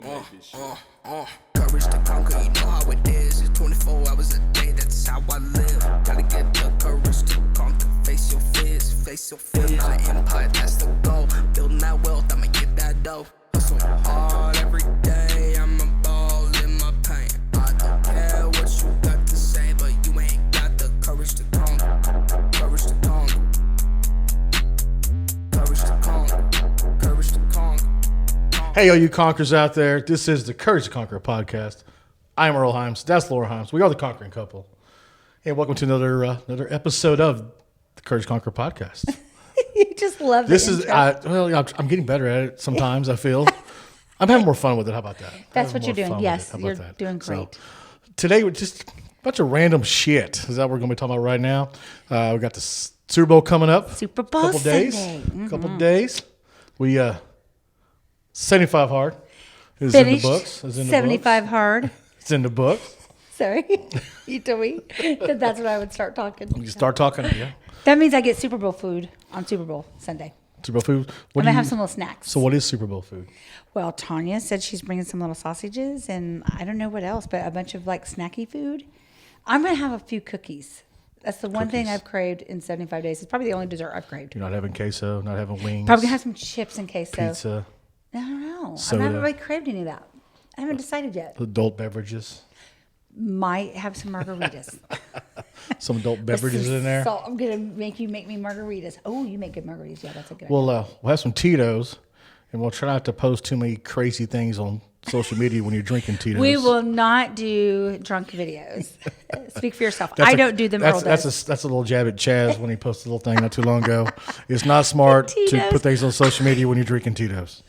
Courage to conquer, you know how it is. It's 24 hours a day, that's how I live. Gotta get the courage to conquer, face your fears, face your fears. Not an empire, that's the goal. Building that wealth, I'ma get that dough. Hustle hard every day, I'm a ball in my pain. I don't care what you got to say, but you ain't got the courage to conquer. Courage to conquer. Courage to conquer. Courage to conquer. Hey, all you conquerors out there. This is the Courage to Conquer podcast. I'm Earl Himes. That's Laura Himes. We are the conquering couple. And welcome to another episode of the Courage to Conquer podcast. You just love This the is, intro. I'm getting better at it sometimes, I feel. I'm having more fun with it. How about that? That's Having what you're more doing. fun with Yes, it. How about you're that? doing So, great. today, we're just a bunch of random shit. Is that what we're going to be talking about right now? We got the Super Bowl coming up. Super Bowl couple days. Sunday. Mm-hmm. Couple days. We, 75 hard is Finished. in the books. Is in the 75 books. hard. It's in the book. Sorry. You told me that that's when I would start talking. You start talking, yeah. That means I get Super Bowl food on Super Bowl Sunday. Super Bowl food. I'm What going do to you, have some little snacks. so what is Super Bowl food? Well, Tanya said she's bringing some little sausages and I don't know what else, but a bunch of like snacky food. I'm going to have a few cookies. That's the one thing Cookies. I've craved in 75 days. It's probably the only dessert I've craved. You're not having queso, not having wings, Probably going to have some chips in queso. pizza, I don't know. Soda. I haven't really craved any of that. I haven't decided yet. adult beverages. Might have some margaritas. Some adult With beverages some in there. salt. I'm gonna make me margaritas. Oh, you make good margaritas. Yeah, that's a good idea. We'll have some Tito's, and we'll try not to post too many crazy things on social media when you're drinking Tito's. We will not do drunk videos. Speak for yourself. That's I a- don't do them. That's, Earl does. that's a little jab at Chaz when he posted a little thing not too long ago. It's not smart to Tito's. put things on social media when you're drinking Tito's.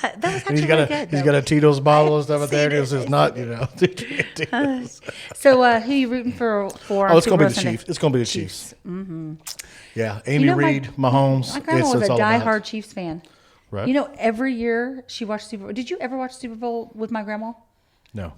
That was And actually he's got really a good. he's though. got a Tito's bottle and stuff out there. seen And it. it's not, Tito's. So, who you rooting for? Oh, it's Super going to be Bowl the Sunday? Chiefs. It's going to be the Chiefs. Yeah, Andy You know, Reid, Mahomes. My grandma it's was a all about it. diehard Chiefs fan. Right? You know, every year she watched Super Bowl. Did you ever watch Super Bowl with my grandma? No.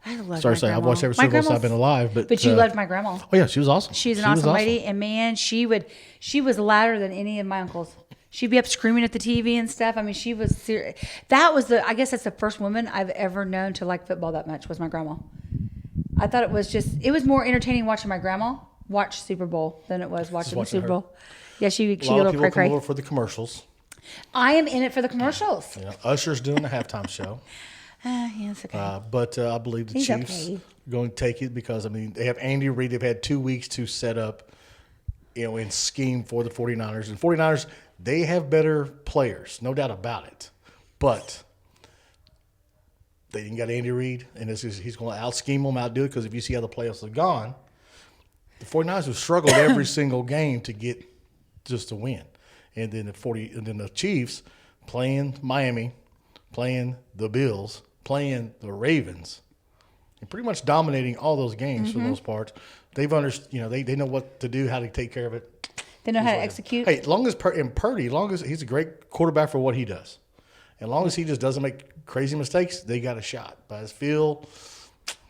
I love Sorry my to say, I've grandma. watched every My Super Bowl since I've grandma's- been alive. But you loved my grandma. Oh, yeah, she was awesome. She's an She was awesome lady, and man, she was louder than any of my uncles. She'd be up screaming at the TV and stuff. I mean, she was serious. I guess that's the first woman I've ever known to like football that much was my grandma. I thought it was more entertaining watching my grandma watch Super Bowl than it was watching the watching Super her. Bowl. Yeah, she A a lot of little people cray come cray. over for the commercials. I am in it for the commercials. You know, Usher's doing the halftime show. Yeah, it's okay. But I believe the He's Chiefs okay. are going to take it because, I mean, they have Andy Reid. They've had 2 weeks to set up, and scheme for the 49ers. And 49ers, they have better players, no doubt about it. But they didn't got Andy Reid, and he's going to out-scheme them, outdo it, because if you see how the playoffs have gone, the 49ers have struggled every single game to get just to win. And then the Chiefs playing Miami, playing the Bills, playing the Ravens, and pretty much dominating all those games for the most part. They've they know what to do, how to take care of it. They know how to execute. Hey, long as Purdy, long as he's a great quarterback for what he does, and long as he just doesn't make crazy mistakes, they got a shot. But as Phil,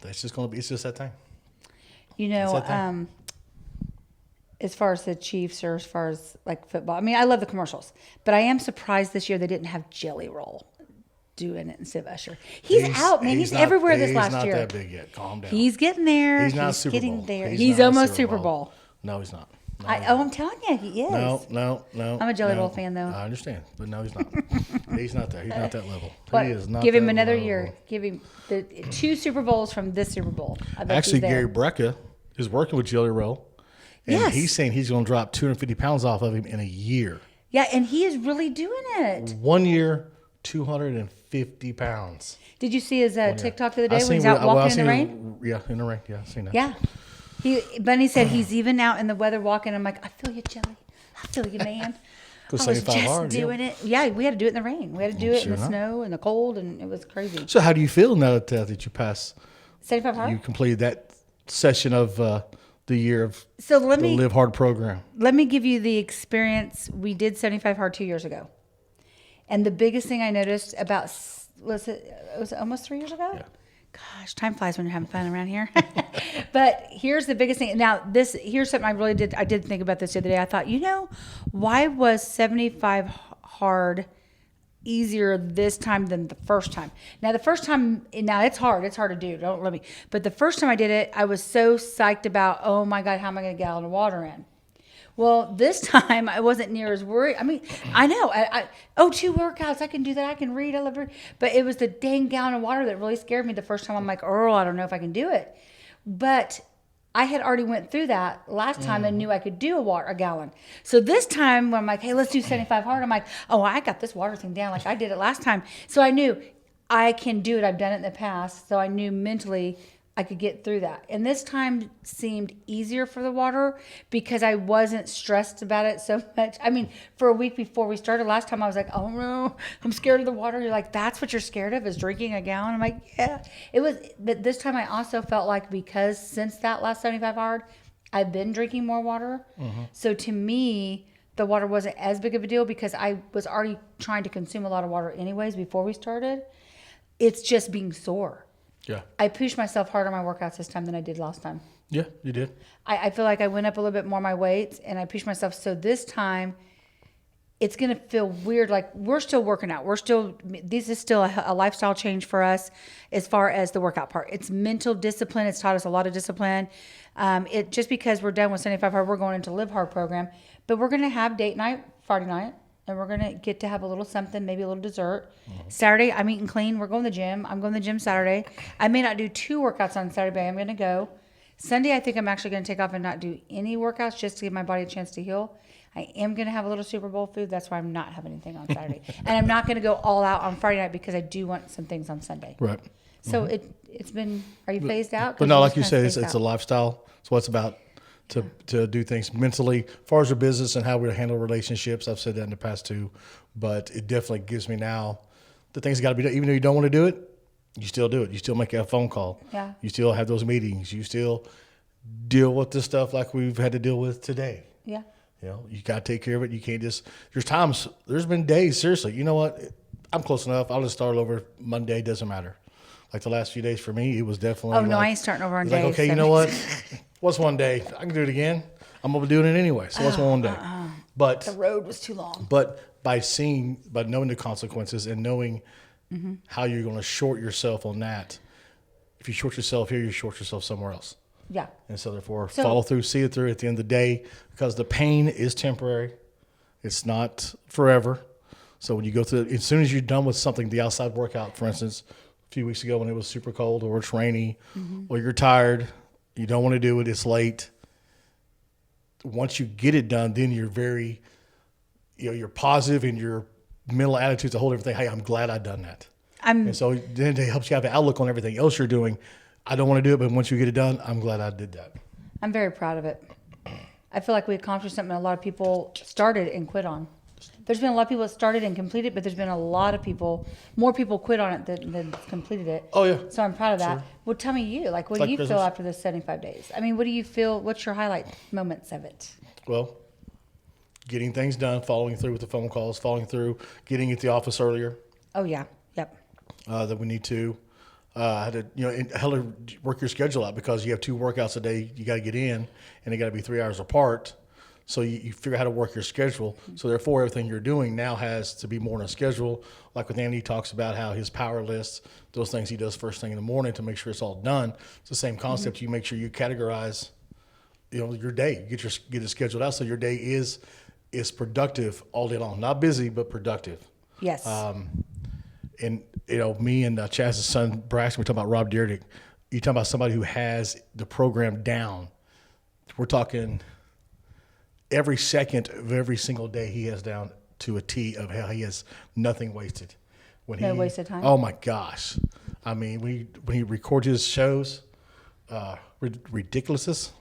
it's just that thing. You know, that thing. as far as the Chiefs or as far as like football, I mean, I love the commercials, but I am surprised this year they didn't have Jelly Roll doing it instead of Usher. He's out, man. He's not- everywhere this last He's year. not that big yet. Calm down. He's getting there. He's not Super getting Bowl. there. He's He's not almost Super Bowl. No, he's not. No, I'm telling you, he is. No. I'm a Jelly Roll fan, though. I understand, but no, he's not. He's not there. He's not that level. But He is not. give him that another level. year. Give him the 2 Super Bowls from this Super Bowl. I bet Actually, he's there. Gary Brecka is working with Jelly Roll, and Yes. he's saying he's going to drop 250 pounds off of him in a year. Yeah, and he is really doing it. 1 year, 250 pounds. Did you see his TikTok the other I day when he's seen out where- walking I in the seen rain? Yeah, in the rain. Yeah, I seen that. Yeah. Bunny said he's even out in the weather walking. I'm like, I feel you, Jelly. I feel you, man. Go I was 75 just hard, yeah. doing it. Yeah, we had to do it in the rain. We had to do it in Sure the enough. snow and the cold, and it was crazy. So, how do you feel now that you passed? 75 hard. You completed that session of the year of So let the me Live Hard program. give you the experience. We did 75 hard 2 years ago, and the biggest thing I noticed about was it almost 3 years ago? Yeah. Gosh, time flies when you're having fun around here. But here's the biggest thing. Now, here's something I did think about this the other day. I thought, why was 75 hard easier this time than the first time. Now, the first time, now it's hard. It's hard to do. Don't let me. But the first time I did it, I was so psyched about, oh my God, how am I going to get a gallon of water in? Well, this time I wasn't near as worried. I mean, I know. 2 workouts. I can do that. I can read. I love read. But it was the dang gallon of water that really scared me the first time. I'm like, oh, I don't know if I can do it. But I had already went through that last time and knew I could do a gallon. So this time when I'm like, hey, let's do 75 hard. I'm like, oh, I got this water thing down like I did it last time. So I knew I can do it. I've done it in the past. So I knew mentally I could get through that. And this time seemed easier for the water because I wasn't stressed about it so much. I mean, for a week before we started last time, I was like, oh no, I'm scared of the water. You're like, that's what you're scared of, is drinking a gallon? I'm like, yeah. It was, but this time I also felt like, because since that last 75 hard, I've been drinking more water. So to me, the water wasn't as big of a deal because I was already trying to consume a lot of water anyways before we started. It's just being sore. Yeah. I pushed myself harder on my workouts this time than I did last time. Yeah, you did. I feel like I went up a little bit more my weights and I pushed myself. So this time it's going to feel weird. Like, we're still working out. This is still a lifestyle change for us as far as the workout part. It's mental discipline. It's taught us a lot of discipline. Just because we're done with 75 hard, we're going into Live Hard program, but we're going to have date night Friday night. And we're going to get to have a little something, maybe a little dessert. Saturday, I'm eating clean. We're going to the gym. I'm going to the gym Saturday. I may not do 2 workouts on Saturday, but I'm going to go. Sunday, I think I'm actually going to take off and not do any workouts just to give my body a chance to heal. I am going to have a little Super Bowl food. That's why I'm not having anything on Saturday. And I'm not going to go all out on Friday night because I do want some things on Sunday. Right. So it's been, are you phased out? But no, like you said, it's a lifestyle. It's what it's about. To do things mentally, as far as your business and how we handle relationships. I've said that in the past too, but it definitely gives me now the things got to be done. Even though you don't want to do it, you still do it. You still make a phone call. Yeah. You still have those meetings. You still deal with the stuff like we've had to deal with today. Yeah. You know, you got to take care of it. You can't just, there's been days, seriously, you know what? I'm close enough. I'll just start over Monday. Doesn't matter. Like the last few days for me, it was definitely. Oh, no, I ain't starting over on days. Like, okay, you know what? What's one day? I can do it again. I'm going to be doing it anyway. So what's one day? But the road was too long. But by knowing the consequences and knowing how you're going to short yourself on that, if you short yourself here, you short yourself somewhere else. Yeah. And so therefore, follow through, see it through at the end of the day, because the pain is temporary. It's not forever. So when you go through, as soon as you're done with something, the outside workout, for instance, a few weeks ago when it was super cold or it's rainy or you're tired, you don't want to do it, it's late. Once you get it done, then you're very, you're positive and your mental attitude's a whole different thing. Hey, I'm glad I've done that. And so then it helps you have an outlook on everything else you're doing. I don't want to do it, but once you get it done, I'm glad I did that. I'm very proud of it. I feel like we accomplished something a lot of people started and quit on. There's been a lot of people that started and completed, but there's been a lot of people, more people quit on it than completed it. Oh, yeah. So I'm proud of that. Sure. Well, tell me what do you feel after this 75 days? I mean, what do you feel, what's your highlight moments of it? Well, getting things done, following through with the phone calls, following through, getting at the office earlier. Oh, yeah. Yep. That we need to. I had to, work your schedule out because you have 2 workouts a day you got to get in, and they got to be 3 hours apart. So you figure out how to work your schedule. So therefore, everything you're doing now has to be more on a schedule. Like with Andy, he talks about how his power lists, those things he does first thing in the morning to make sure it's all done. It's the same concept. You make sure you categorize, your day. Get it scheduled out so your day is productive all day long. Not busy, but productive. Yes. And me and Chaz's son Braxton, we're talking about Rob Dyrdek. You're talking about somebody who has the program down. We're talking every second of every single day he has down to a T of how he has nothing wasted. No wasted time. Oh my gosh! I mean, when he records his shows, ridiculousness.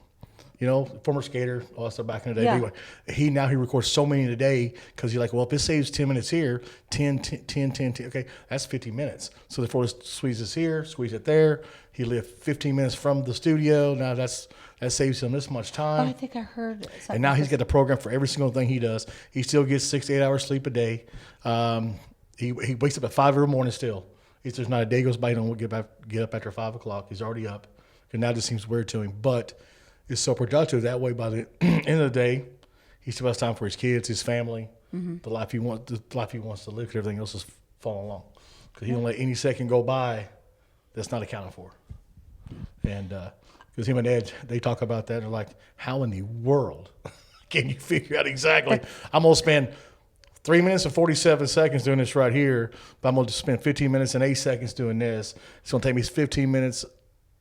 Former skater, all that stuff back in the day. Yeah. Anyway, he records so many in a day because you're like, well, if it saves 10 minutes here, 10, okay, that's 50 minutes. So therefore, squeeze this here, squeeze it there. He lived 15 minutes from the studio. Now that saves him this much time. I think I heard something. And now he's got the program for every single thing he does. He still gets 6 to 8 hours sleep a day. He wakes up at 5 every morning still. There's not a day goes by he don't get up after 5 o'clock. He's already up. And now it just seems weird to him. But it's so productive that way by the end of the day, he still has time for his kids, his family. the life he wants to live, because everything else is falling along. Because he don't let any second go by that's not accounted for. And because him and Ed, they talk about that. They're like, how in the world can you figure out exactly? I'm going to spend 3 minutes and 47 seconds doing this right here, but I'm going to spend 15 minutes and 8 seconds doing this. It's going to take me 15 minutes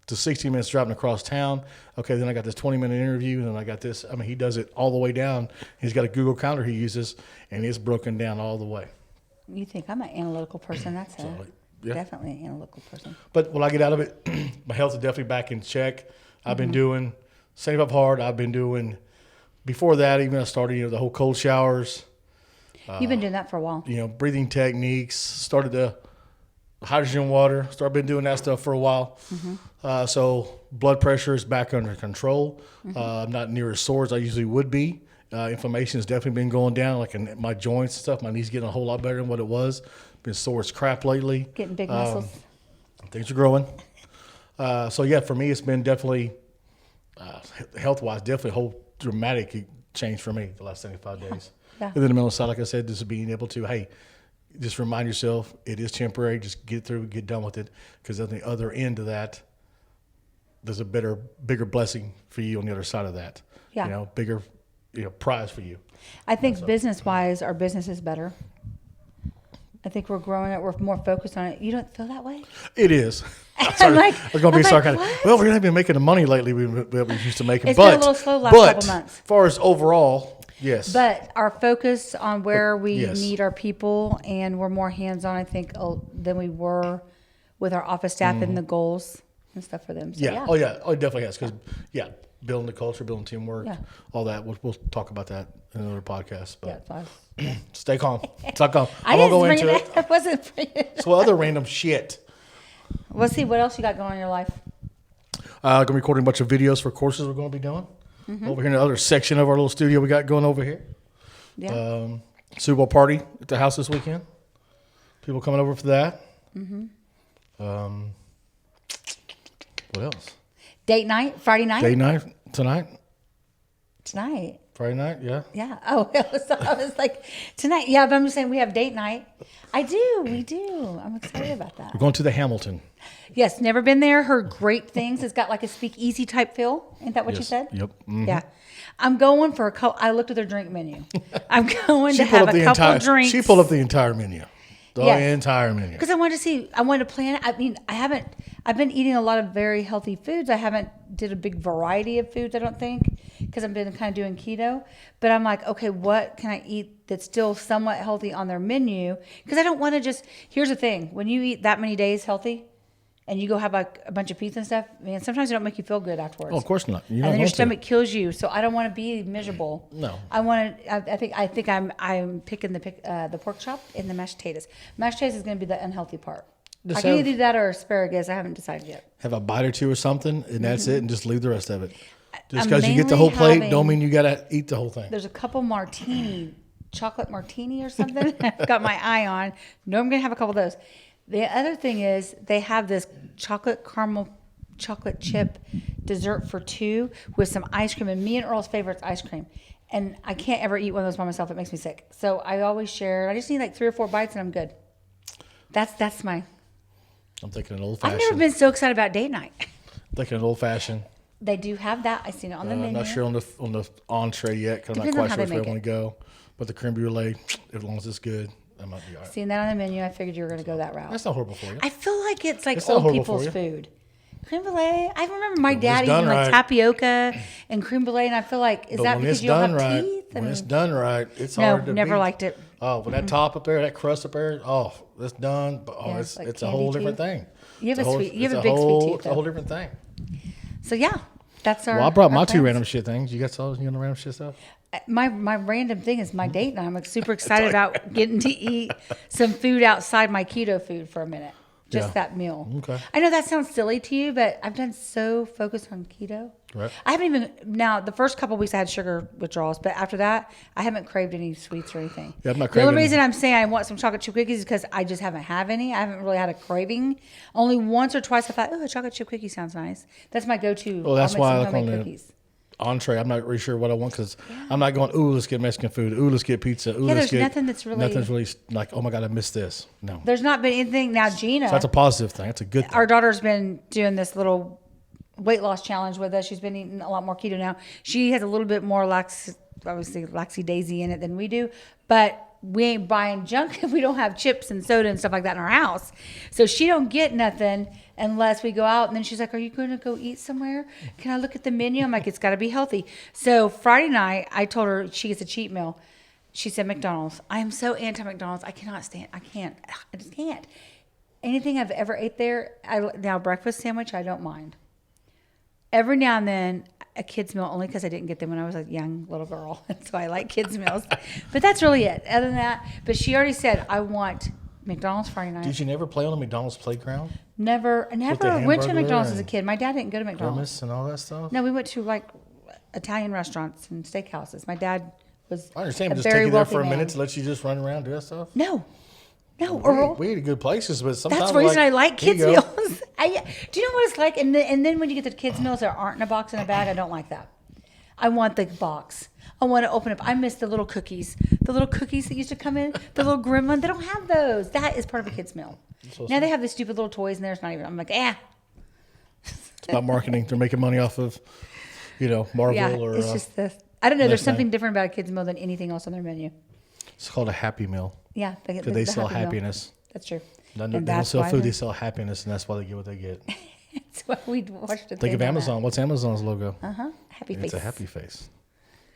to 16 minutes driving across town. Okay, then I got this 20-minute interview, and then I got this. I mean, he does it all the way down. He's got a Google Calendar he uses, and it's broken down all the way. You think I'm an analytical person? That's yeah. definitely an analytical person. But when I get out of it, my health is definitely back in check. I've been doing Save Up Hard. I've been doing, before that, even I started, the whole cold showers. You've been doing that for a while. Breathing techniques, started the hydrogen water, started been doing that stuff for a while. So blood pressure is back under control. I'm not near as sore as I usually would be. Inflammation has definitely been going down, like in my joints and stuff. My knees getting a whole lot better than what it was. Been sore as crap lately. Getting big muscles. Things are growing. So yeah, for me, it's been definitely, health-wise, definitely a whole dramatic change for me the last 75 days. Yeah. And then the mental side, like I said, just being able to, hey, just remind yourself it is temporary. Just get through, get done with it. Because on the other end of that, there's a bigger blessing for you on the other side of that. Yeah. Bigger, prize for you. I think business-wise, our business is better. I think we're growing it. We're more focused on it. You don't feel that way? It is. I'm like, I was going to be sarcastic. what? Well, we're not even making the money lately we used to make. It's been a little slow the last couple months. As far as overall, yes. But our focus on where we Yes. need our people, and we're more hands-on, I think, than we were with our office staff and the goals and stuff for them. So, Yeah. Oh, yeah. Oh, it definitely has. Because, building the culture, building teamwork, Yeah. all that. We'll talk about that in another podcast. But Yeah, stay calm. Stay calm. I I won't didn't go bring into it. it. I wasn't bringing it. So other random shit. Let's see what else you got going on in your life. Going to be recording a bunch of videos for courses we're going to be doing. Over here in the other section of our little studio we got going over here. Yeah. Super Bowl party at the house this weekend. People coming over for that. What else? Date night, Friday night. Day night tonight. Tonight. Friday night, yeah. Yeah. Oh, I was like, tonight. Yeah, but I'm just saying we have date night. We do. I'm excited about that. We're going to the Hamilton. Yes, never been there. Heard great things. It's got like a speakeasy type feel. Isn't that what you Yes. said? Yep. Mhm. Yeah. I'm going for a couple. I looked at their drink menu. I'm going to have a couple drinks. She pulled up the entire menu. The Yes. entire menu. Because I wanted to see. I wanted to plan. I mean, I've been eating a lot of very healthy foods. I haven't did a big variety of foods. I don't think, because I've been kind of doing keto. But I'm like, okay, what can I eat that's still somewhat healthy on their menu? Because I don't want to just. Here's the thing: when you eat that many days healthy, and you go have like a bunch of pizza and stuff, man, sometimes it don't make you feel good afterwards. Oh, of course not. You And don't then your want to. stomach kills you. So I don't want to be miserable. No. I want to. I think I'm picking the pork chop and the mashed potatoes. Mashed potatoes is going to be the unhealthy part. Just I can have- either do that or asparagus. I haven't decided yet. Have a bite or two or something, and that's it, and just leave the rest of it. Just I'm because you get the mainly whole plate, having- don't mean you got to eat the whole thing. There's a couple chocolate martini or something. I've got my eye on. No, I'm going to have a couple of those. The other thing is they have this chocolate caramel chocolate chip dessert for two with some ice cream. And me and Earl's favorite is ice cream. And I can't ever eat one of those by myself. It makes me sick. So I always share. I just need like 3 or 4 bites and I'm good. That's my. I'm thinking an old I've never fashioned. been so excited about date night. Thinking an old fashioned. They do have that. I seen it on the I'm menu. not sure on the entree yet because I'm not Depends on quite how sure they if I make want to go. But the creme brulee, as long as it's good, that might be all right. Seeing that on the menu, I figured you were going to go that route. That's not horrible for you. I feel like it's like It's not old horrible people's for food. Creme brulee. I remember my it's dad done eating like right. tapioca and creme brulee, and I feel like is But that when because it's you don't done have right, teeth? when it's done right, it's No, hard to never beat. liked it. Oh, when that top up there, that crust up there, oh, it's done. But Yeah, it's like a whole candy different tooth. thing. You have It's a whole- sweet- you have it's a big sweet whole- tooth, It's a whole though. different thing. So yeah, that's our. Well, I brought our my 2 plans. random shit things. You got some you know, random shit stuff? My random thing is my date night. I'm like super excited about getting to eat some food outside my keto food for a minute. Just Yeah. that meal. Okay. I know that sounds silly to you, but I've done so focused on keto. Right. I haven't even now. The first couple of weeks I had sugar withdrawals, but after that I haven't craved any sweets or anything. Yeah, I'm not The only craving- reason I'm saying I want some chocolate chip cookies is because I just haven't had any. I haven't really had a craving. Only once or twice I thought, oh, a chocolate chip cookie sounds nice. That's my go-to. Well, that's I'll make why I some look on homemade the cookies. entree. I'm not really sure what I want because I'm not going, ooh, let's get Mexican food. Ooh, let's get pizza. Ooh, let's there's get nothing's really like, oh my God, I missed this. No. There's not been anything. Now, Gina, So that's a positive thing. That's a good thing. our daughter's been doing this little weight loss challenge with us. She's been eating a lot more keto now. She has a little bit more laxy daisy in it than we do, but we ain't buying junk if we don't have chips and soda and stuff like that in our house. So she don't get nothing unless we go out. And then she's like, are you going to go eat somewhere? Can I look at the menu? I'm like, it's got to be healthy. So Friday night, I told her she gets a cheat meal. She said McDonald's. I am so anti-McDonald's. I just can't. Anything I've ever ate there, now breakfast sandwich, I don't mind. Every now and then, a kid's meal, only because I didn't get them when I was a young little girl. So I like kids' meals. But that's really it. Other than that, but she already said, I want McDonald's Friday night. Did you never play on a McDonald's playground? Never went to hamburger McDonald's as a and kid. My dad didn't go to McDonald's. Hummus and all that stuff? No, we went to like Italian restaurants and steakhouses. My dad was I understand. a Just very take you there wealthy for a man. minute to let you just run around, do that stuff? No, Earl. We ate good places, but sometimes That's the reason I like here kids' you go. meals. Do you know what it's like? And then when you get the kids' meals that aren't in a box in a bag, I don't like that. I want the box. I want to open up. I miss the little cookies. The little cookies that used to come in, the little gremlin. They don't have those. That is part of a kid's meal. Now they have the stupid little toys, and there's not even. I'm like, It's about marketing. They're making money off of, Marvel yeah. or. It's just the. I don't know. There's Next something night. different about a kid's meal than anything else on their menu. It's called a Happy Meal. Yeah, Because they sell Happy Meal. happiness. That's true. They And don't that's sell why food. they- They sell happiness, and that's why they get what they get. That's why we watched it. Think of Amazon. What's Amazon's logo? Happy It's face. a happy face.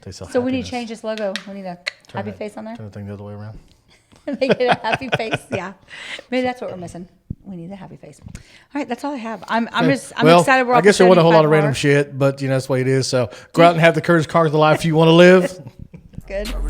They sell So we need happiness. to change this logo. We need a happy Turn face on there. Turn the thing the other way around. Make it a happy face. Yeah, maybe that's what we're missing. We need a happy face. All right, that's all I have. I'm excited. We're I off guess to there wasn't a whole lot of 75 random hours. shit, but that's the way it is. So go out and have the courage to conquer the life you want to live. Good. Don't